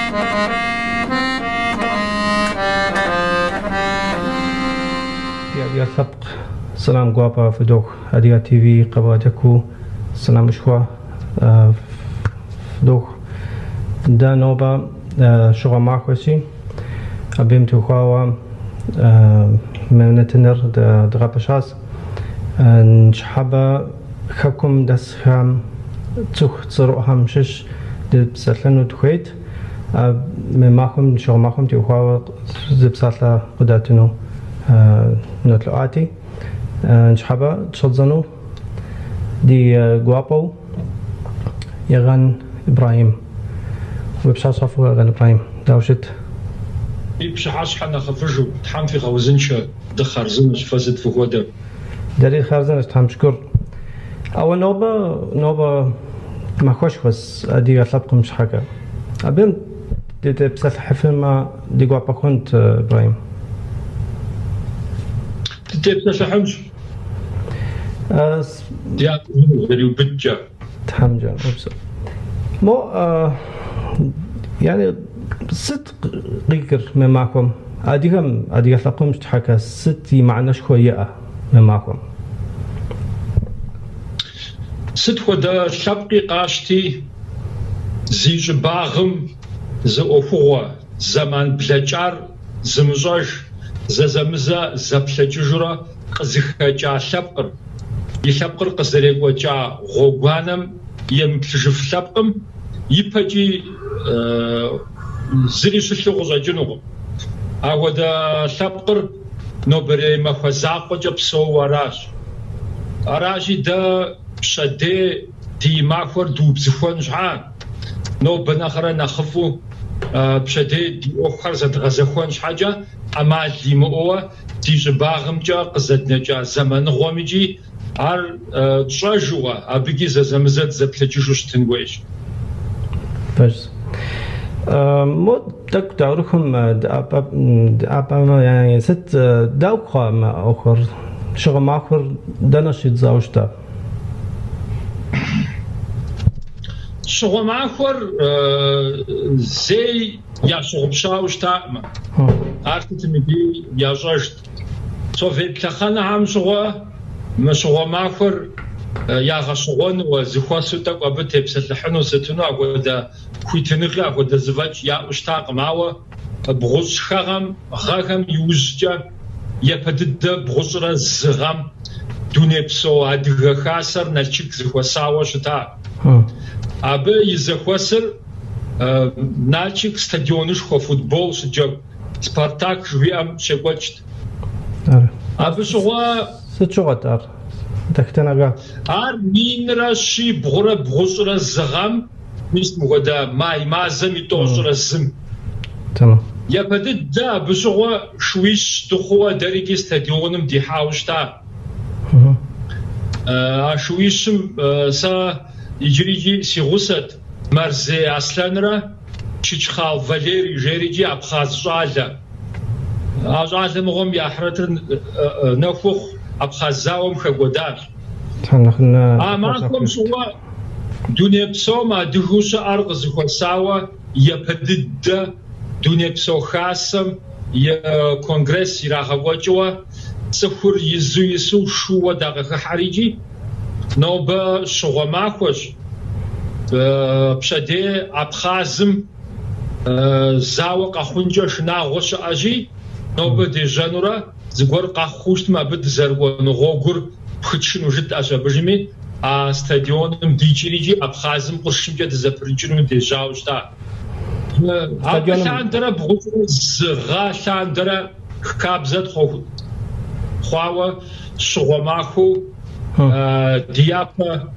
يا ثبق سلام قوابا فدوخ أديا تي في قبادكو سلام شوا فدوخ دا نوبا شغا ماخوسي أبيم تخوا من تنر دغابشاس نشحبا خكم دس هم تخ تصرو هم شش دبسلن وتخيت من ماخم شغا ماخم تخوا زبساتلا قداتنو نطلعاتي نشحبا تشزنو دي غوابو يغن إبراهيم وبشا صفو يغن إبراهيم داوشت بشحاش حنا خفجو تحم في خوزنشة دخر زنش فزت في غودة داري خارزنش تحم شكر أو نوبة ما خوش خس أدي أطلبكم مش حاجة أبين دي بسال حفل ما دي غوابا كنت إبراهيم تبسل حمش يا غريب بتجا تحمجا وبسل مو يعني ست قيكر من معكم أديهم أدي أطلبكم مش حاجة ستي معنا شوية من معكم ست خدا شبقي قاشتي زيج باغم زأفوه زمان بلجار زمزاج زمزة زبلججرة قزخجا شبقر يشبقر قزريقوجا غوغوانم يمبلجف شبقم يبجي زري شلوغ جنوب أودا شبقر نوبري مخزاقوجا بسو وراش أراجي دا شدي دي ماخور دوب زخون جعان نو بناخرا نخفو بشدي دي أخر زد غزخون حاجة أما دي مؤوة دي جباغم جا قزدنا جا زمن غومجي عر تشاجوا أبيجي زمزت زبلجيشوش تنويش بس مو تك تعرفهم أبا يعني ست دوقة ما آخر شغل ما آخر دناشيد زاوجتا شغل ما آخر زي يا شغل شاوجتا عرفت مدي يا جاجت صوفي بتخنا عم شغل ما شغل ما آخر يا غشغون وزخواسوتا وبتي بسلحنو ستنو أقودا كويتنغلا أقودا زواج يا أشتاق معه بغوش خغم يوزجا يبدد بغوشرا زغم دوني بسو أدغا خاسر نالشيك زخواساوا شتا أبا يزخواسر نالشيك ستاديونش خو فوتبول شجا سبارتاك جويام شغوشت أبا شغوا ستشغتار تختناغا مين راشي بغرا بغوشرا زغم مست مغدا ماي مازم يتوشرا زم تمام يا بدد دا بشغوا شويش دخوا داريكي ستاديونم دي حاوشتا شويشم سا يجريجي سيغوست مرزي أسلانرا تشيخال فاليري جيريجي أبخاز شعالة أجعال مغم يحرتر نفخ أبخازاوم خقودار معكم شوا دنيا بسو ما دهوش أرق زخوصاوة يبدد دنيا بسو خاصم يا كونغرس يراغوجوا سفر يزو شو داغ حريجي نوبا شغو ماخوش بشدي أبخازم زاوق أخونجا شناغوش أجي نوبا دي جانورا زغور قاخوشت ما بد زرغون غوغور بخشنو جت أجا بجمي ستاديونم ديجيريجي أبخازم قشمجا دزبرنجنو دي جاوشتا أبخان درا بغوش زغاشان درا كابزت خواوة شغو ماخو ديابا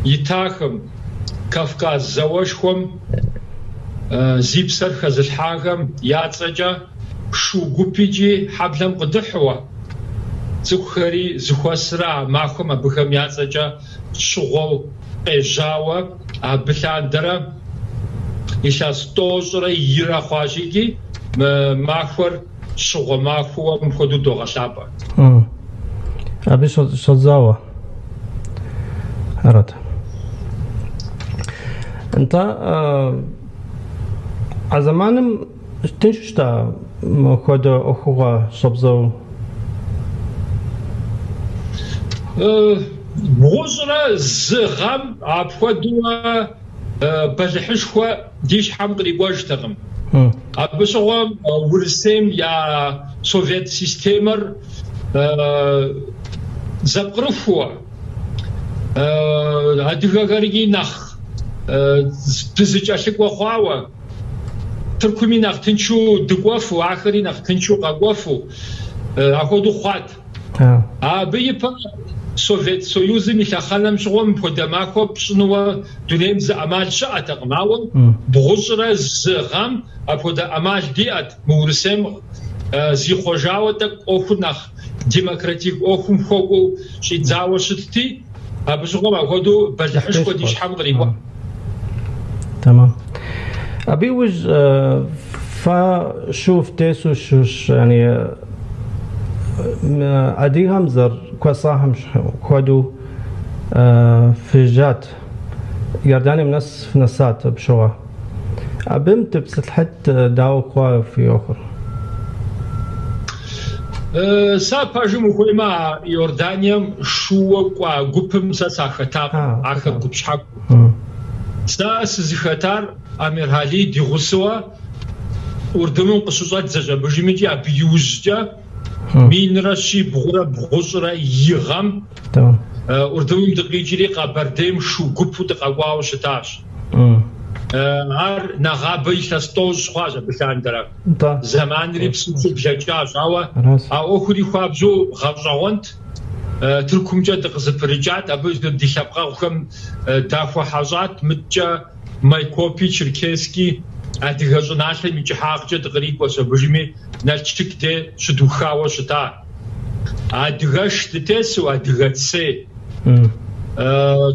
يتاخم كافكاز زواجهم زيبسر خزلحاغم ياتسجا شو قبيجي حبلم قدحوا زخري زخوسرا ماخم أبخم ياتسجا شغل قجاوة أبلان درا إشاس توزر يرا خواجيجي ماخور شغل ماخو مخدو دوغشابا أبي شزاوة أرد أنت زمانم تنشتا خود أخوة صبزو بغزرة زغم عبخدوا بزحشوا ديش حمق لواجتهم أبصوهم ورسم يا سوفيت سيستمر زبقرفوا هدفع غريجي نخ بزجاشك وخواوا تركمي نخ تنشو دقوافو آخري نخ تنشو قاقوافو أخدو خوات بيبا سوفيت سويوزي ميخالم شغوم بودماكو بشنوا دونيم زعمال شاء تقماوم بغزرة زغم أبودا أمال ديات مورسم زي خوجاوة تك أخو نخ ديمقراطيك أخو مخوغو شي زاوة شتتي أبشغوم أخدو بجحش وديش حمد ريبوا تمام أبي وج فشوف تيسو شوش يعني أديهم زر كوصاهم خدوا فجات يرداني منس في نسات بشوها أبيم تبسط حتى داو قوى في آخر ساباجو مخيما يوردانيم شو قوى قبم ساخطاب آخر قبشحق سازخطار أمير هالي دي غسوا وردمون قصوصات زجا بجميجي أبيوزجا مين رشي بغزرة يغم وردمون دقيجري قابرديم شو قبو دقاقواو شتاش هار نغابي شستوز خواجه بشاندرا زمان ريبسوش بجاجاش أو أخري خوابزو غابزاونت تركم جا دقزبرجات أبوز دي شابقا وخم دافو حاجات متجا مايكوبي تشركيسكي أديغازو ناشي ميجي حاقجا دقريق واسا بجمي نالشتك دي شدوخاو شتا أديغاش تتسو أديغاتسي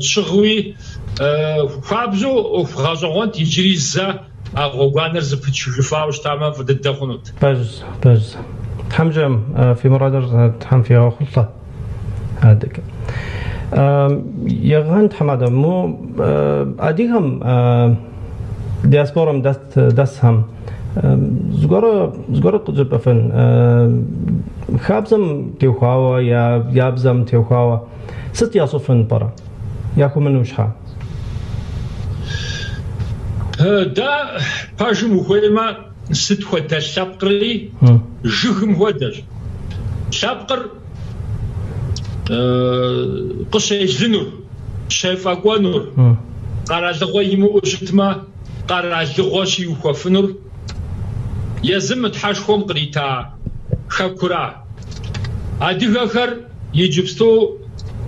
تشغوي خوابزو وغازوانت يجري زا أغوغانر زبتشوفاو شتاما فددخونوت باز حمجم في مرادر تحم فيها خلطة هذاك يغان حماده مو أديهم دياسبورم دستهم زغرة قجب أفن خابزم تيوخاوا يا يابزم تيوخاوا ست يصفن برا ياكو منو شحا دا باجم وخيما ست خدا شابقري جهم ودر شابقر قصي جنور شايف أقوانور قراج لغويمو أجتما قراج لغوشي وخوفنور يزم تحاشخوم قريتا خاكورا عادي آخر يجبستو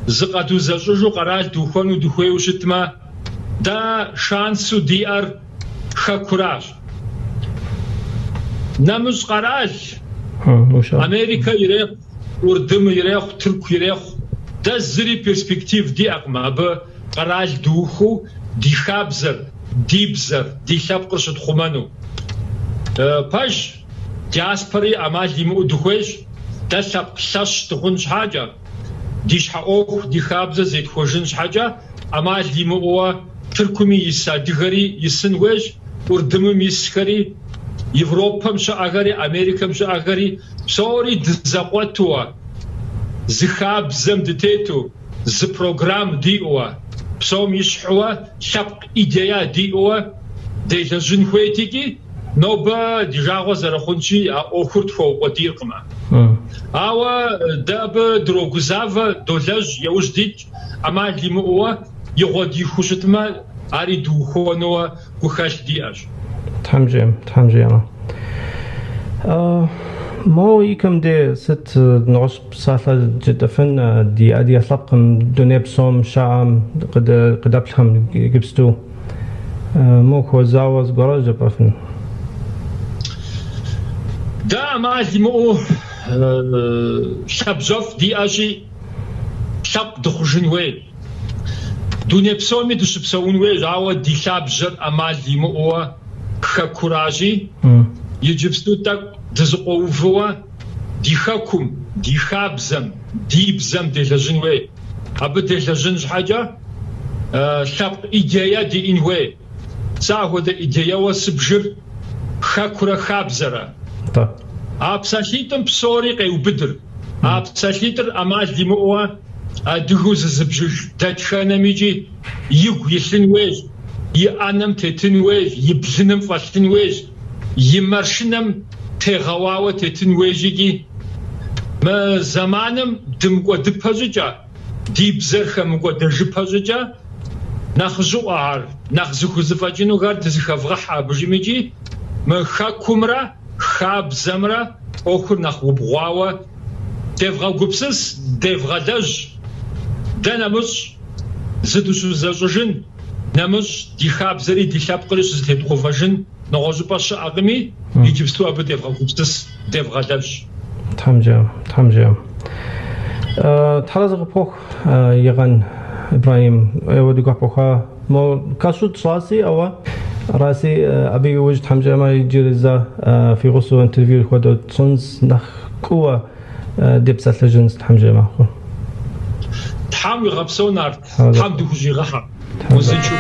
زقاتو زجوجو قراج دوخونو دوخوي وشتما دا شانسو ديار خاكوراج ناموس قراج أمريكا يريق وردم يريق ترك يريق دا زري برسبكتيف دي أقما بقراج دوخو دي خابزر دي بزر دي خاب قرشد خمانو باش دياسبري أمال ديمو دوخوش دا شاب قشاش تخونش حاجة ديش حقوق دي خابزر زيت خوشنش حاجة أمال ديمو تركمي يسا دغري يسنوج وردمم يسخري يوروبا مش أغري أمريكا مش أغري سوري دزاقواتوا زخاب زم دتيتو ز بروجرام ديوا بسوم يشحوا شبق إيديا ديوا ديجا جنخويتيكي نوبا ديجاغو زرخونشي أوخرت فوق وديرقما أوا دابا دروغزاف دولاج يوجديك أما ليموا يغودي خوشتما أري دوخونوا وخاش دياج تحمجيم أنا مو يكم دي ست نغش بسالة جدا فن دي أدي أطلقهم دوني بصوم شام قد أبلهم جبستو مو خوزاوز قراج بفن دا ما ليمو شابزوف دي أجي شاب دخوشنوي دنيا بسومي دوش بسوونوي راوا دي شاب جر أمال ليمو خاكوراجي يجبستو تاك دزقوفوا دي خاكم دي خابزم دي بزم دي لجنوي أبا دي لجنج حاجة شاب إيديا دي إنوي ساهو دا إيديا وسبجر خاكورا خابزرا طيب ابساليتم بسوري قيوبدر ابساليتر امال ديموا ادغوز زبجل داتخانا ميجي يغ يلن ويج يانم تتن ويج يبلنم فاشتن ويج يمرشنم تغواوه تتن ويجي ما زمانم دمقو دبازجا ديبزرخم قو دجبازجا نخزو ار نخزو خزفاجينو غار دزخفغح بجيميجي ما خاكومرا خاب زمرا اوخر نخوبغواوه devra gupsız devra daj danamus zedusuz zajojin namus dixabzeri dixapqris zedxovajin noğozu paşa aqmi yicibstu ab devra gupsız devra daj tamam tarazı pok yagan İbrahim evdi gapoha mo kasut sasi awa rasi abi wajh tamjama yijriza fi ghusu interview khwado tsons nakh kuwa دبسات لجنس تحمجة معه تحام يغبسون نار تحام دخوجي غحا وزنشو